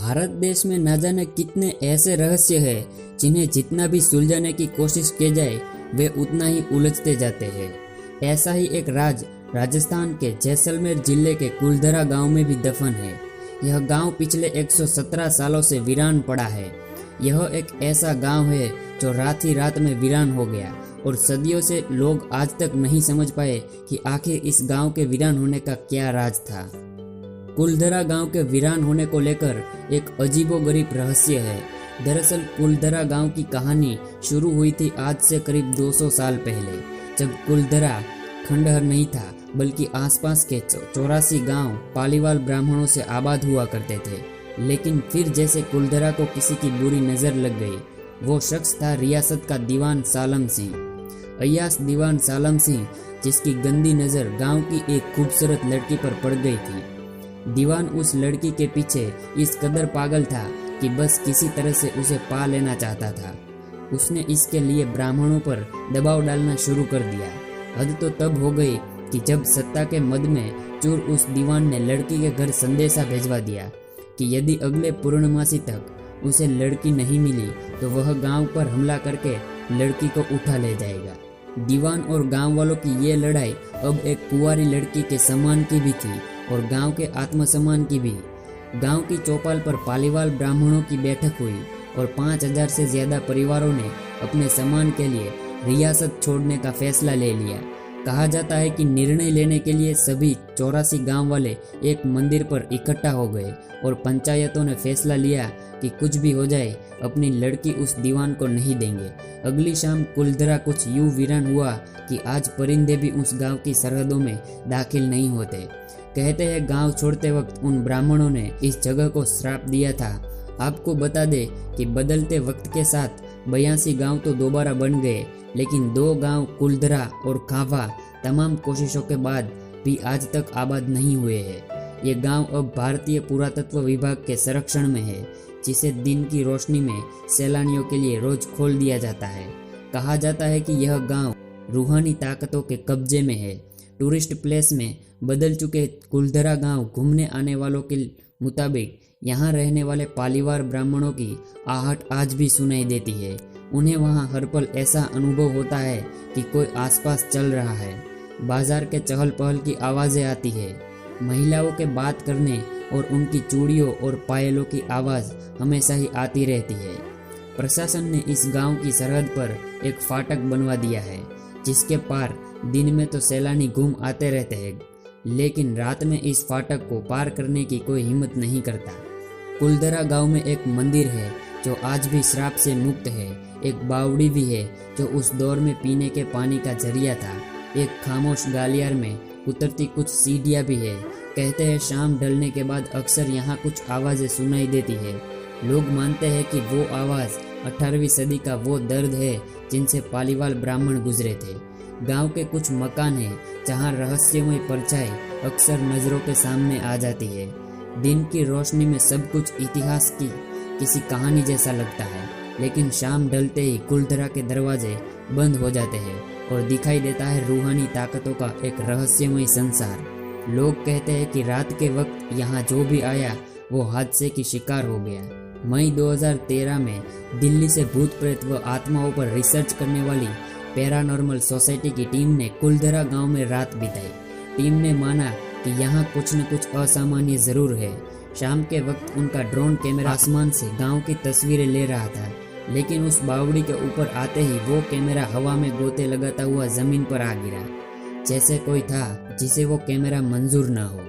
भारत देश में न जाने कितने ऐसे रहस्य हैं जिन्हें जितना भी सुलझाने की कोशिश की जाए वे उतना ही उलझते जाते हैं। ऐसा ही एक राज राजस्थान के जैसलमेर जिले के कुलधरा गांव में भी दफन है। यह गांव पिछले 117 सालों से वीरान पड़ा है। यह एक ऐसा गांव है जो रात ही रात में वीरान हो गया और सदियों से लोग आज तक नहीं समझ पाए कि आखिर इस गांव के वीरान होने का क्या राज था। कुलधरा गांव के वीरान होने को लेकर एक अजीबोगरीब रहस्य है। दरअसल कुलधरा गांव की कहानी शुरू हुई थी आज से करीब 200 साल पहले, जब कुलधरा खंडहर नहीं था बल्कि आसपास के 84 गांव पालीवाल ब्राह्मणों से आबाद हुआ करते थे। लेकिन फिर जैसे कुलधरा को किसी की बुरी नजर लग गई। वो शख्स था रियासत का दीवान सालम सिंह, अय्यास दीवान सालम सिंह, जिसकी गंदी नजर गांव की एक खूबसूरत लड़की पर पड़ गई थी। दीवान उस लड़की के पीछे इस कदर पागल था कि बस किसी तरह से उसे पा लेना चाहता था। उसने इसके लिए ब्राह्मणों पर दबाव डालना शुरू कर दिया। हद तो तब हो गई कि जब सत्ता के मद में चूर उस दीवान ने लड़की के घर संदेशा भेजवा दिया कि यदि अगले पूर्णमासी तक उसे लड़की नहीं मिली तो वह गांव पर हमला करके लड़की को उठा ले जाएगा। दीवान और गांव वालों की ये लड़ाई अब एक कुंवारी लड़की के सम्मान की भी थी और गांव के आत्मसम्मान की भी। गांव की चौपाल पर पालीवाल ब्राह्मणों की बैठक हुई और 5000 से ज्यादा परिवारों ने अपने सम्मान के लिए रियासत छोड़ने का फैसला ले लिया। कहा जाता है कि निर्णय लेने के लिए सभी 84 गांव वाले एक मंदिर पर इकट्ठा हो गए और पंचायतों ने फैसला लिया कि कुछ भी हो जाए अपनी लड़की उस दीवान को नहीं देंगे। अगली शाम कुलधरा कुछ यूं वीरान हुआ कि आज परिंदे भी उस गांव की सरहदों में दाखिल नहीं होते। कहते हैं गांव छोड़ते वक्त उन ब्राह्मणों ने इस जगह को श्राप दिया था। आपको बता दे कि बदलते वक्त के साथ 82 गांव तो दोबारा बन गए, लेकिन 2 गांव कुलधरा और खावा तमाम कोशिशों के बाद भी आज तक आबाद नहीं हुए हैं। ये गांव अब भारतीय पुरातत्व विभाग के संरक्षण में है, जिसे दिन की रोशनी में सैलानियों के लिए रोज खोल दिया जाता है। कहा जाता है कि यह गांव रूहानी ताकतों के कब्जे में है। टूरिस्ट प्लेस में बदल चुके कुलधरा गांव घूमने आने वालों के मुताबिक यहाँ रहने वाले पालीवाल ब्राह्मणों की आहट आज भी सुनाई देती है। उन्हें वहाँ हर पल ऐसा अनुभव होता है कि कोई आसपास चल रहा है। बाजार के चहल पहल की आवाज़ें आती है। महिलाओं के बात करने और उनकी चूड़ियों और पायलों की आवाज़ हमेशा ही आती रहती है। प्रशासन ने इस गांव की सरहद पर एक फाटक बनवा दिया है, जिसके पार दिन में तो सैलानी घूम आते रहते हैं, लेकिन रात में इस फाटक को पार करने की कोई हिम्मत नहीं करता। कुलधरा गांव में एक मंदिर है जो आज भी श्राप से मुक्त है। एक बावड़ी भी है जो उस दौर में पीने के पानी का जरिया था। एक खामोश गालियार में उतरती कुछ सीढ़ियाँ भी है। कहते हैं शाम ढलने के बाद अक्सर यहाँ कुछ आवाज़ें सुनाई देती है। लोग मानते हैं कि वो आवाज़ 18वीं सदी का वो दर्द है जिनसे पालीवाल ब्राह्मण गुजरे थे। गांव के कुछ मकान हैं जहां रहस्यमय परछाई अक्सर नजरों के सामने आ जाती है। दिन की रोशनी में सब कुछ इतिहास की किसी कहानी जैसा लगता है, लेकिन शाम ढलते ही कुलधरा के दरवाजे बंद हो जाते हैं और दिखाई देता है रूहानी ताकतों का एक रहस्यमय संसार। लोग कहते हैं कि रात के वक्त यहाँ जो भी आया वो हादसे की शिकार हो गया। मई 2013 में दिल्ली से भूत प्रेत व आत्माओं पर रिसर्च करने वाली पैरानॉर्मल सोसाइटी की टीम ने कुलधरा गांव में रात बिताई। टीम ने माना कि यहाँ कुछ न कुछ असामान्य जरूर है। शाम के वक्त उनका ड्रोन कैमरा आसमान से गांव की तस्वीरें ले रहा था, लेकिन उस बावड़ी के ऊपर आते ही वो कैमरा हवा में गोते लगाता हुआ जमीन पर आ गिरा, जैसे कोई था जिसे वो कैमरा मंजूर न हो।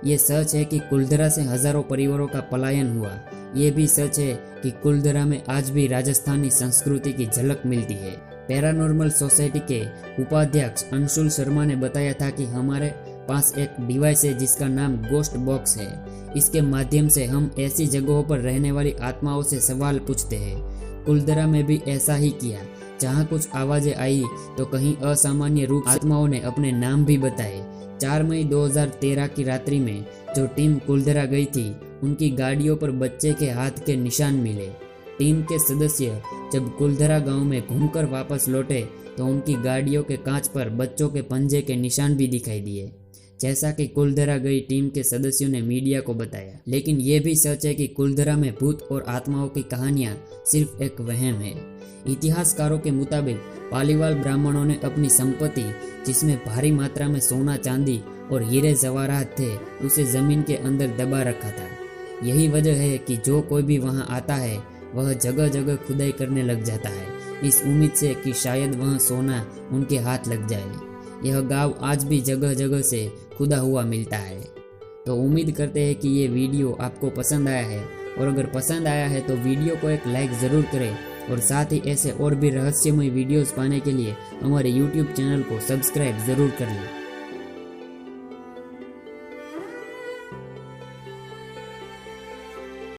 ये सच है कि कुलधरा से हजारों परिवारों का पलायन हुआ। ये भी सच है कि कुलधरा में आज भी राजस्थानी संस्कृति की झलक मिलती है। पैरानॉर्मल सोसाइटी के उपाध्यक्ष अंशुल शर्मा ने बताया था कि हमारे पास एक डिवाइस है जिसका नाम गोस्ट बॉक्स है। इसके माध्यम से हम ऐसी जगहों पर रहने वाली आत्माओं से सवाल पूछते हैं। कुलधरा में भी ऐसा ही किया। जहाँ कुछ आवाजें आई तो कहीं असामान्य रूप आत्माओं ने अपने नाम भी बताए। 4 मई 2013 की रात्रि में जो टीम कुलधरा गई थी, उनकी गाड़ियों पर बच्चे के हाथ के निशान मिले। टीम के सदस्य जब कुलधरा गांव में घूमकर वापस लौटे तो उनकी गाड़ियों के कांच पर बच्चों के पंजे के निशान भी दिखाई दिए। जैसा कि कुलधरा गई टीम के सदस्यों ने मीडिया को बताया। लेकिन ये भी सच है कि कुलधरा में भूत और आत्माओं की कहानियां सिर्फ एक वहम है। इतिहासकारों के मुताबिक पालीवाल ब्राह्मणों ने अपनी संपत्ति, जिसमें भारी मात्रा में सोना चांदी और हीरे जवाहरात थे, उसे जमीन के अंदर दबा रखा था। यही वजह है कि जो कोई भी वहां आता है वह जगह जगह खुदाई करने लग जाता है, इस उम्मीद से कि शायद वहां सोना उनके हाथ लग जाए। यह गांव आज भी जगह जगह से खुदा हुआ मिलता है। तो उम्मीद करते हैं कि ये वीडियो आपको पसंद आया है, और अगर पसंद आया है तो वीडियो को एक लाइक ज़रूर करें, और साथ ही ऐसे और भी रहस्यमय वीडियोस पाने के लिए हमारे YouTube चैनल को सब्सक्राइब ज़रूर कर लें।